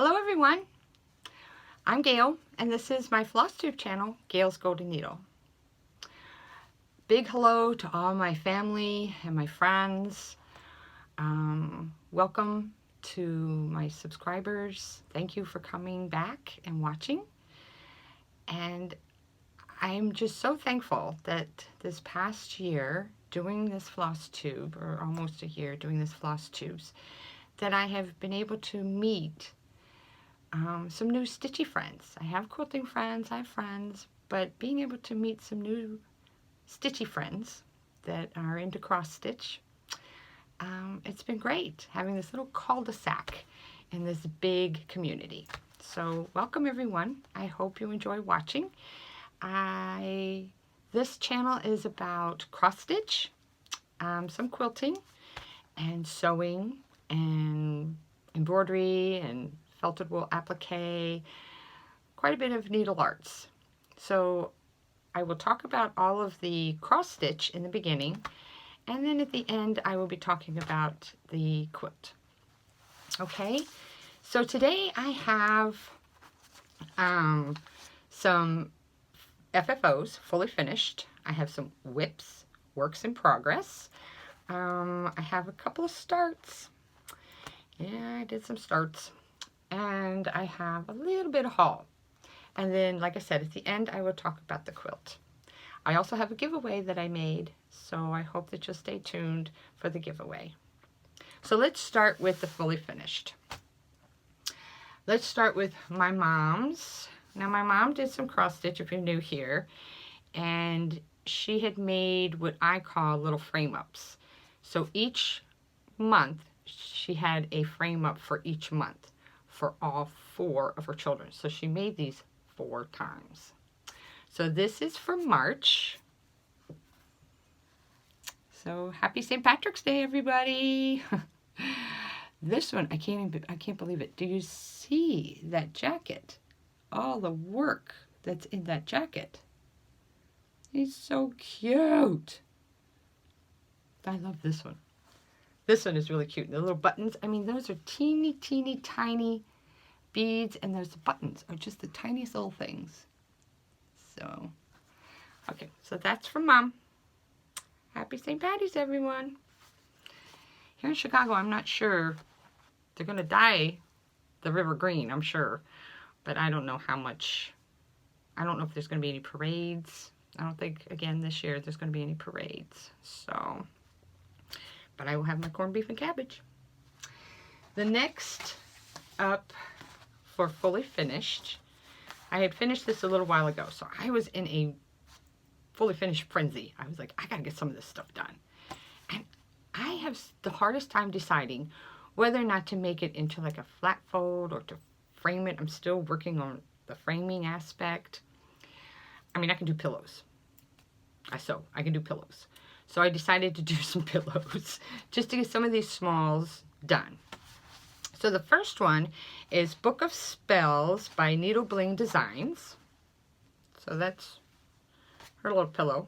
Hello everyone, I'm Gail and this is my floss tube channel, Gail's Golden Needle. Big hello to all my family and my friends. Welcome to my subscribers. Thank you for coming back and watching. And I'm just so thankful that this past year doing this floss tube, or almost a year doing this floss tubes, that I have been able to meet some new stitchy friends. I have quilting friends, I have friends, but being able to meet some new stitchy friends that are into cross stitch, it's been great having this little cul-de-sac in this big community. So welcome everyone. I hope you enjoy watching. This channel is about cross stitch, some quilting and sewing and embroidery and felted wool applique, quite a bit of needle arts. So I will talk about all of the cross stitch in the beginning, and then at the end I will be talking about the quilt. Okay, so today I have some FFOs fully finished. I have some whips, works in progress. I have a couple of starts. Yeah, I did some starts. And I have a little bit of haul. And then, like I said, at the end, I will talk about the quilt. I also have a giveaway that I made, so I hope that you'll stay tuned for the giveaway. So let's start with the fully finished. Let's start with my mom's. Now, my mom did some cross stitch, if you're new here, and she had made what I call little frame ups. So each month, she had a frame up for each month for all 4 of her children. So she made these 4 times. So this is for March. So happy St. Patrick's Day, everybody. This one, I can't believe it. Do you see that jacket? All the work that's in that jacket. He's so cute. I love this one. This one is really cute. The little buttons, I mean, those are teeny, teeny, tiny beads, and those buttons are just the tiniest little things. So, okay, so that's from Mom. Happy St. Patty's, everyone. Here in Chicago, I'm not sure. They're going to dye the river green, I'm sure. But I don't know how much. I don't know if there's going to be any parades. I don't think, again, this year there's going to be any parades. So, but I will have my corned beef and cabbage. The next up for fully finished, I had finished this a little while ago, so I was in a fully finished frenzy. I was like, I gotta get some of this stuff done. And I have the hardest time deciding whether or not to make it into like a flat fold or to frame it. I'm still working on the framing aspect. I mean, I can do pillows. I can do pillows. So I decided to do some pillows just to get some of these smalls done. So the first one is Book of Spells by Needle Bling Designs. So that's her little pillow.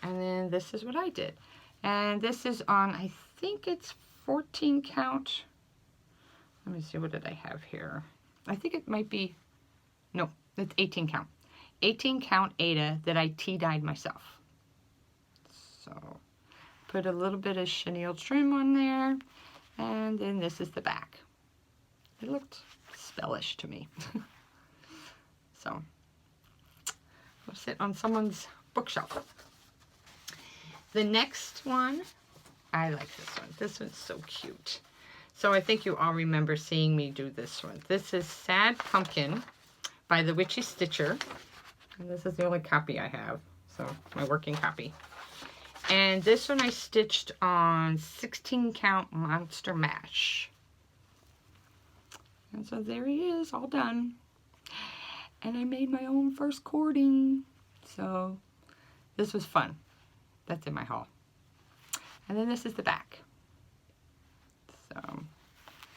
And then this is what I did. And this is on, I think it's 14 count. Let me see, what did I have here? I think it might be, no, it's 18 count. 18 count Aida that I tea-dyed myself. So, put a little bit of chenille trim on there, and then this is the back. It looked spellish to me. So, will sit on someone's bookshelf. The next one, I like this one. This one's so cute. So I think you all remember seeing me do this one. This is Sad Pumpkin by the Witchy Stitcher. And this is the only copy I have, so my working copy. And this one I stitched on 16 count Monster Mash. And so there he is, all done. And I made my own first cording. So this was fun. That's in my haul. And then this is the back. So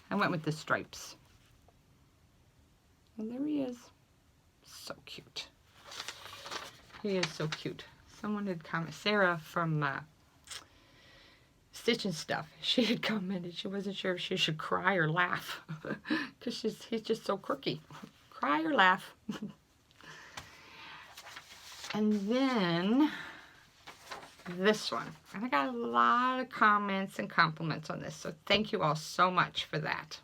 I went with the stripes. And there he is. So cute. He is so cute. Someone had commented, Sarah stitching stuff, she had commented she wasn't sure if she should cry or laugh because he's just so quirky. Cry or laugh. And then this one. And I got a lot of comments and compliments on this, so thank you all so much for that.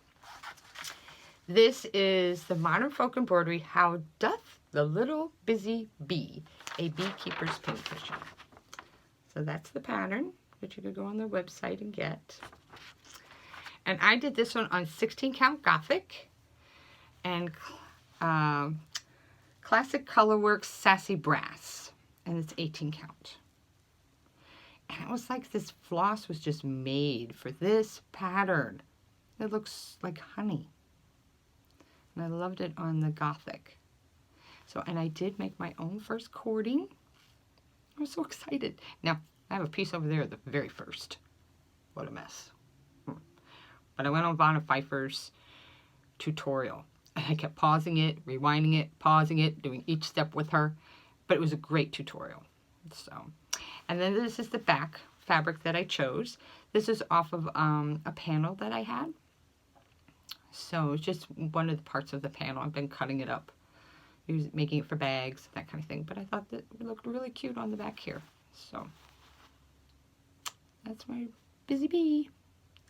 This is the Modern Folk Embroidery, How Doth the Little Busy Bee, a Beekeeper's Pincushion. So that's the pattern that you could go on their website and get. And I did this one on 16 count Gothic and Classic Colorworks Sassy Brass, and it's 18 count. And it was like this floss was just made for this pattern. It looks like honey. And I loved it on the Gothic. So, and I did make my own first cording. I was so excited. Now, I have a piece over there, the very first. What a mess. But I went on VonnaPfeiffer's tutorial. And I kept pausing it, rewinding it, pausing it, doing each step with her. But it was a great tutorial. So, and then this is the back fabric that I chose. This is off of a panel that I had. So it's just one of the parts of the panel. I've been cutting it up, making it for bags, that kind of thing. But I thought that it looked really cute on the back here. So that's my busy bee.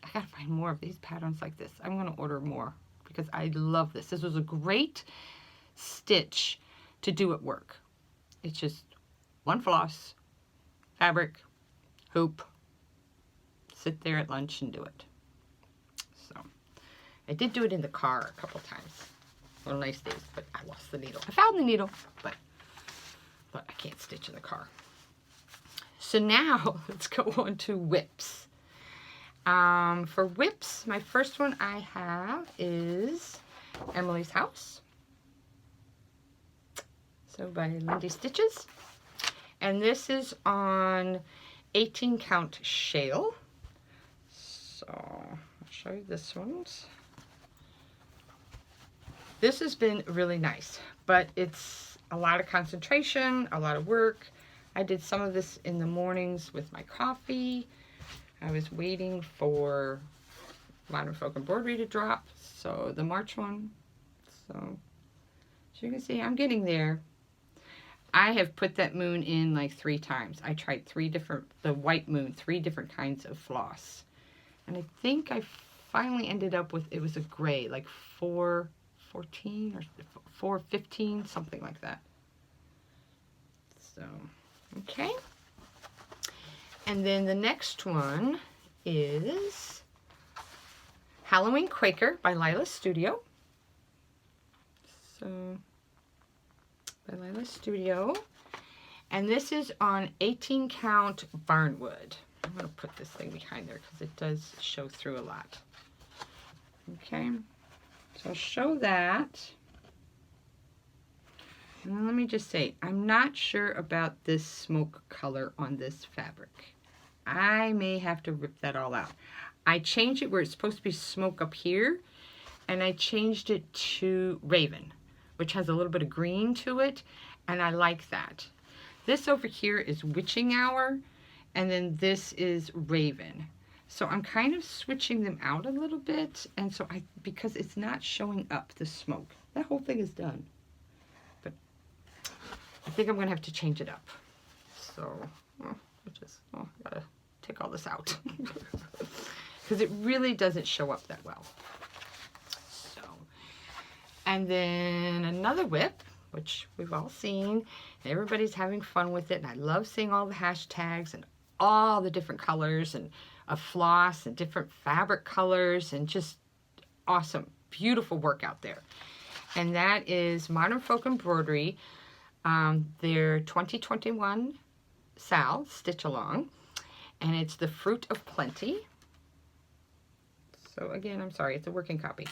I gotta find more of these patterns like this. I'm gonna order more because I love this. This was a great stitch to do at work. It's just one floss, fabric, hoop, sit there at lunch and do it. So I did do it in the car a couple times on nice days, but I lost the needle. I found the needle, but I can't stitch in the car. So now let's go on to whips. For whips, my first one I have is Emily's House. So by Lindy Stitches. And this is on 18 count shale. So I'll show you this one. This has been really nice, but it's a lot of concentration, a lot of work. I did some of this in the mornings with my coffee. I was waiting for Modern Folk Embroidery to drop, so the March one. So as you can see, I'm getting there. I have put that moon in like 3 times. I tried the white moon, 3 different kinds of floss. And I think I finally ended up with, it was a gray, like 414 or 415, something like that. So, okay. And then the next one is Halloween Quaker by Lila's Studio. So, by Lila's Studio. And this is on 18 count Barnwood. I'm going to put this thing behind there because it does show through a lot. Okay. So I'll show that. And let me just say, I'm not sure about this smoke color on this fabric. I may have to rip that all out. I changed it where it's supposed to be smoke up here, and I changed it to Raven, which has a little bit of green to it, and I like that. This over here is Witching Hour, and then this is Raven. So I'm kind of switching them out a little bit, and so because it's not showing up the smoke. That whole thing is done. But I think I'm gonna have to change it up. So, gotta take all this out. Because it really doesn't show up that well. So, and then another whip, which we've all seen, and everybody's having fun with it, and I love seeing all the hashtags and all the different colors and a floss and different fabric colors and just awesome, beautiful work out there. And that is Modern Folk Embroidery, their 2021 Sal Stitch Along, and it's the Fruit of Plenty. So again, I'm sorry, it's a working copy.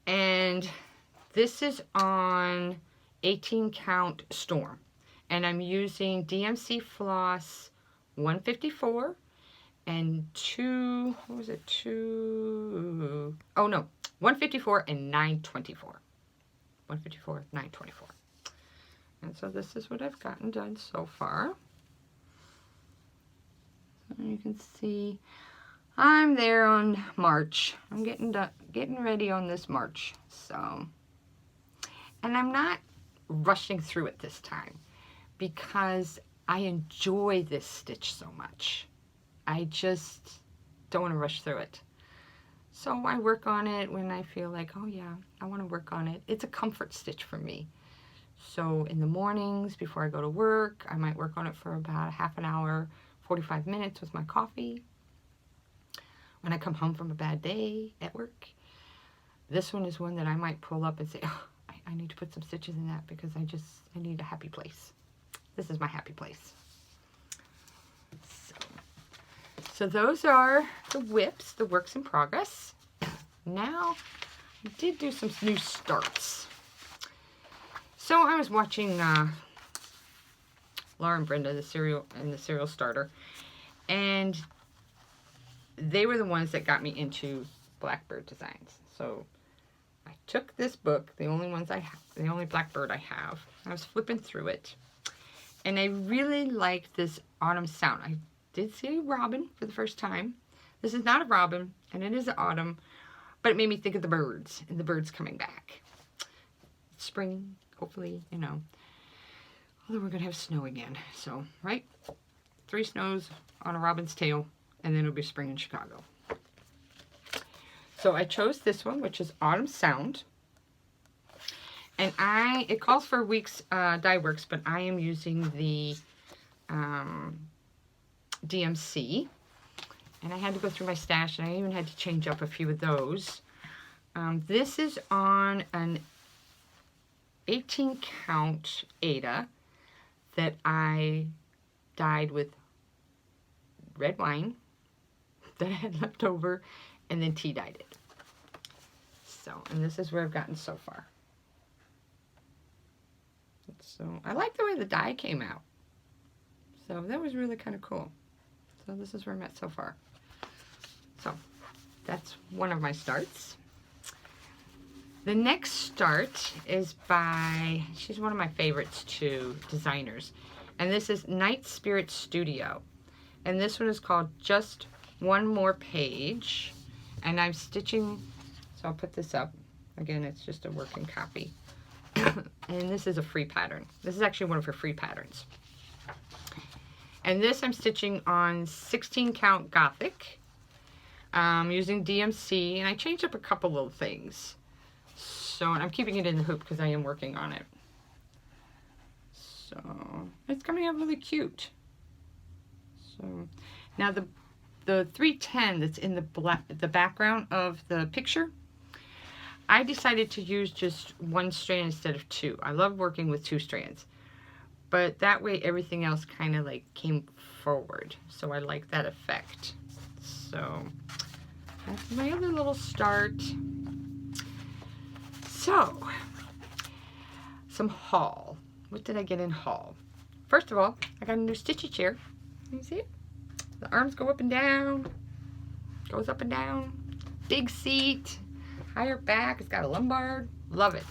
And this is on 18 count Storm. And I'm using DMC Floss 154 and 154 and 924. 154, 924. And so this is what I've gotten done so far. You can see I'm there on March. I'm getting ready on this March. So, and I'm not rushing through it this time because I enjoy this stitch so much. I just don't want to rush through it. So I work on it when I feel like, oh yeah, I want to work on it. It's a comfort stitch for me. So in the mornings before I go to work, I might work on it for about half an hour, 45 minutes with my coffee. When I come home from a bad day at work, this one is one that I might pull up and say, oh, I need to put some stitches in that because I need a happy place. This is my happy place. So those are the whips, the works in progress. Now, I did do some new starts. So I was watching Laura and Brenda, the cereal starter, and they were the ones that got me into Blackbird designs. So I took this book, the only Blackbird I have. I was flipping through it, and I really liked this autumn sound. I did see a robin for the first time. This is not a robin, and it is autumn, but it made me think of the birds, and the birds coming back. Spring, hopefully, you know. Although we're going to have snow again. So, right? 3 snows on a robin's tail, and then it'll be spring in Chicago. So I chose this one, which is Autumn Sound. And it calls for Weeks Die Works, but I am using the DMC. And I had to go through my stash, and I even had to change up a few of those. This is on an 18 count Ada that I dyed with red wine that I had left over, and then tea dyed it. So, and this is where I've gotten so far. So I like the way the dye came out. So that was really kind of cool. So this is where I'm at so far. So that's one of my starts. The next start is by, she's one of my favorites too, designers. And this is Night Spirit Studio. And this one is called Just One More Page. And I'm stitching, so I'll put this up. Again, it's just a working copy. And this is a free pattern. This is actually one of her free patterns. And this I'm stitching on 16 count Gothic. Using DMC, and I changed up a couple little things. So, and I'm keeping it in the hoop because I am working on it. So, it's coming out really cute. So, now the 310 that's in the background of the picture, I decided to use just 1 strand instead of 2. I love working with 2 strands. But that way everything else kind of like came forward. So I like that effect. So that's my other little start. So, some haul. What did I get in haul? First of all, I got a new stitchy chair. Can you see it? The arms go up and down. Goes up and down. Big seat. Higher back. It's got a lumbar. Love it.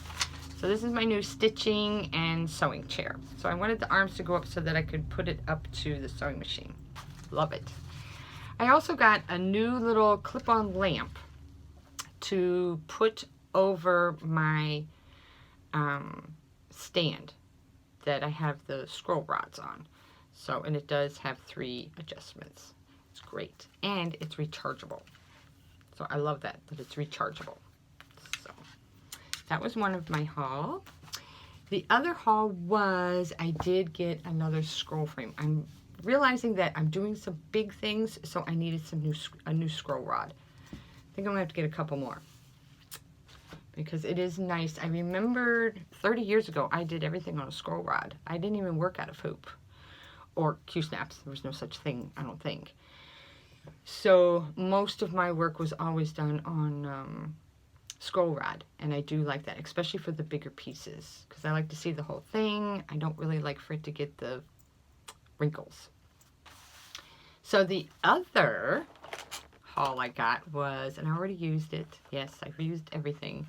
So this is my new stitching and sewing chair. So I wanted the arms to go up so that I could put it up to the sewing machine. Love it. I also got a new little clip-on lamp to put over my stand that I have the scroll rods on. So, and it does have 3 adjustments. It's great. And it's rechargeable. So I love that it's rechargeable. So that was one of my haul. The other haul was I did get another scroll frame. I'm realizing that I'm doing some big things, so I needed a new scroll rod. I think I'm gonna have to get a couple more because it is nice. I remembered 30 years ago I did everything on a scroll rod. I didn't even work out of hoop or Q-snaps. There was no such thing, I don't think. So most of my work was always done on scroll rod, and I do like that, especially for the bigger pieces, because I like to see the whole thing. I don't really like for it to get the wrinkles. So the other haul I got was, and I already used it, yes, I've used everything,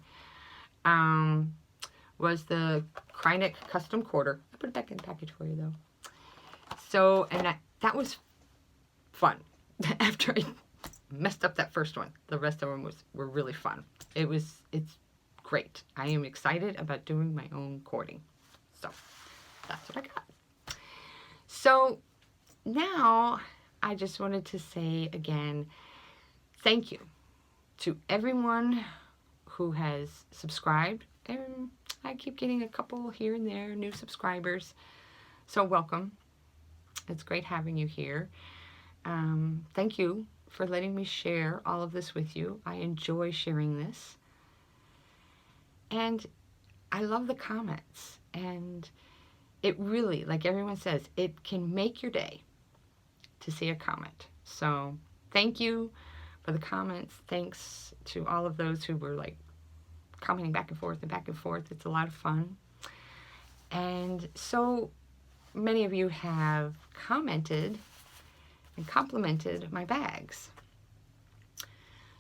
was the Kryneck Custom Quarter. I put it back in the package for you though. So, and that was fun. After I messed up that first one, the rest of them were really fun. It's great. I am excited about doing my own cording. So that's what I got. So now I just wanted to say again, thank you to everyone who has subscribed. And I keep getting a couple here and there, new subscribers. So welcome. It's great having you here. Thank you for letting me share all of this with you. I enjoy sharing this. And I love the comments. And it really, like everyone says, it can make your day to see a comment. So thank you for the comments. Thanks to all of those who were like commenting back and forth and back and forth. It's a lot of fun. And so many of you have commented and complimented my bags.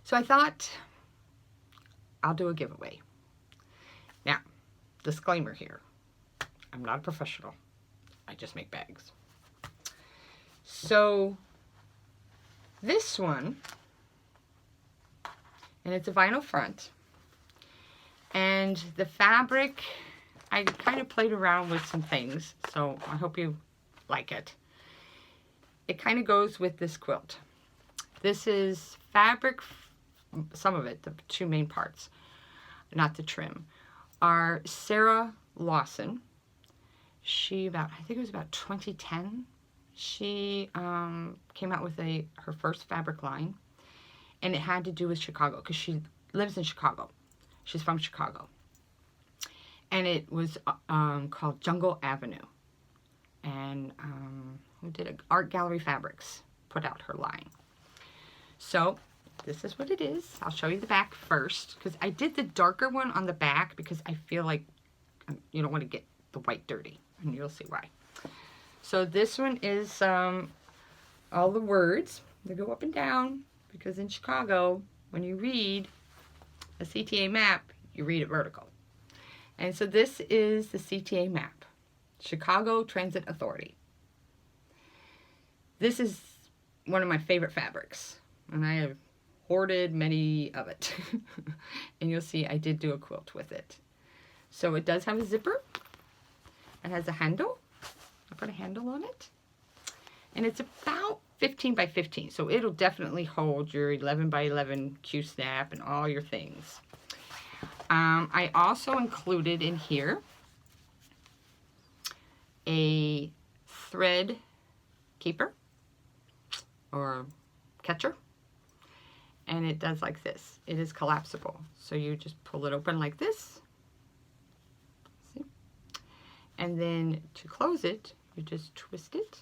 So I thought I'll do a giveaway. Now, disclaimer here. I'm not a professional. I just make bags. So this one, and it's a vinyl front, and the fabric, I kind of played around with some things, so I hope you like it. It kind of goes with this quilt. This is fabric, some of it, the two main parts, not the trim, are Sarah Lawson. She I think it was about 2010, she came out with her first fabric line, and it had to do with Chicago, because she lives in Chicago. She's from Chicago. And it was called Jungle Avenue. And who did it? Art Gallery Fabrics put out her line. So this is what it is. I'll show you the back first, because I did the darker one on the back because I feel like you don't want to get the white dirty, and you'll see why. So this one is all the words. They go up and down, because in Chicago, when you read a CTA map, you read it vertical. And so this is the CTA map, Chicago Transit Authority. This is one of my favorite fabrics, and I have hoarded many of it. And you'll see I did do a quilt with it. So it does have a zipper. It has a handle. I put a handle on it. And it's about 15 by 15, so it'll definitely hold your 11 by 11 Q-snap and all your things. I also included in here a thread keeper or catcher, and it does like this. It is collapsible, so you just pull it open like this. See? And then to close it, you just twist it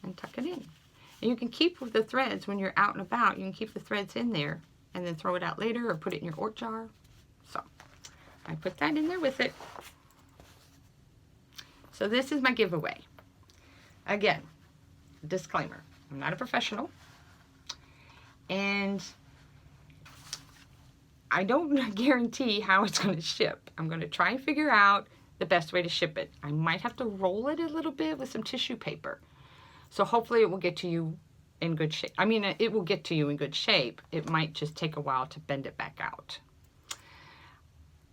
and tuck it in. And you can keep with the threads when you're out and about. You can keep the threads in there and then throw it out later, or put it in your quart jar. So I put that in there with it. So this is my giveaway. Again, disclaimer, I'm not a professional, and I don't guarantee how it's going to ship. I'm going to try and figure out the best way to ship it. I might have to roll it a little bit with some tissue paper. So hopefully it will get to you in good shape. I mean, it will get to you in good shape. It might just take a while to bend it back out.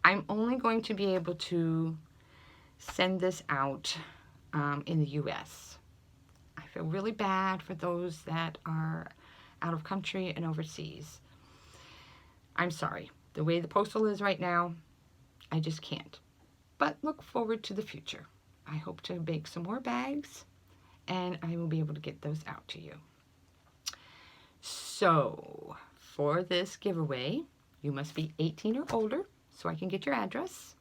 I'm only going to be able to send this out in the US. I feel really bad for those that are out of country and overseas. I'm sorry. The way the postal is right now, I just can't. But look forward to the future. I hope to make some more bags, and I will be able to get those out to you. So, for this giveaway, you must be 18 or older, so I can get your address.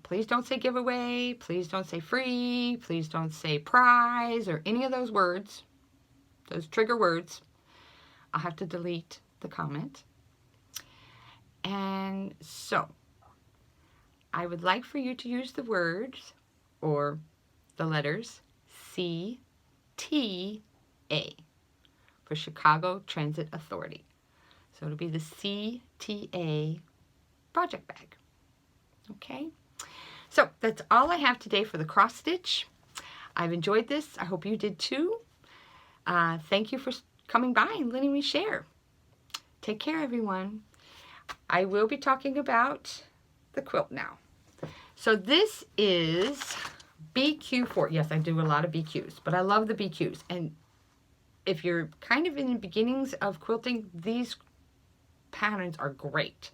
Please don't say giveaway, please don't say free, please don't say prize, or any of those words, those trigger words. I'll have to delete the comment. And so, I would like for you to use the words, or the letters, CTA for Chicago Transit Authority. So it'll be the CTA project bag. Okay? So that's all I have today for the cross stitch. I've enjoyed this. I hope you did too. Thank you for coming by and letting me share. Take care, everyone. I will be talking about the quilt now. So this is BQ4. Yes, I do a lot of BQs, but I love the BQs. And if you're kind of in the beginnings of quilting, these patterns are great.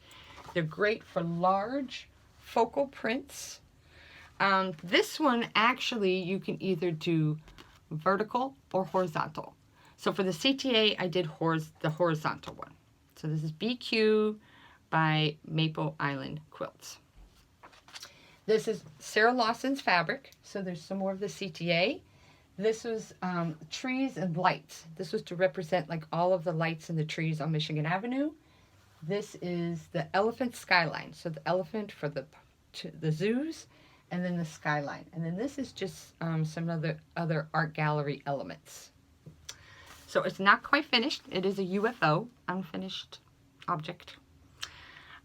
They're great for large focal prints. This one, actually, you can either do vertical or horizontal. So for the CTA, I did the horizontal one. So this is BQ by Maple Island Quilts. This is Sarah Lawson's fabric. So there's some more of the CTA. This was trees and lights. This was to represent like all of the lights in the trees on Michigan Avenue. This is the elephant skyline. So the elephant for the zoos, and then the skyline. And then this is just some other art gallery elements. So it's not quite finished. It is a UFO, unfinished object.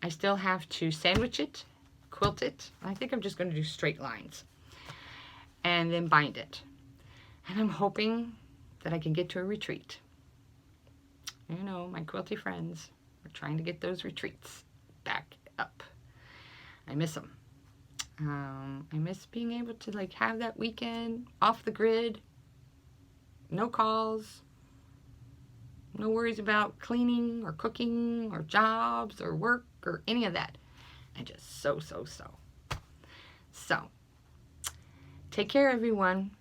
I still have to sandwich it, quilt it. I think I'm just going to do straight lines. And then bind it. And I'm hoping that I can get to a retreat. You know, my quilty friends are trying to get those retreats back up. I miss them. I miss being able to like have that weekend off the grid. No calls. No worries about cleaning or cooking or jobs or work or any of that. And just so. So, take care, everyone.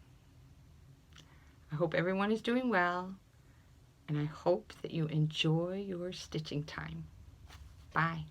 I hope everyone is doing well. And I hope that you enjoy your stitching time. Bye.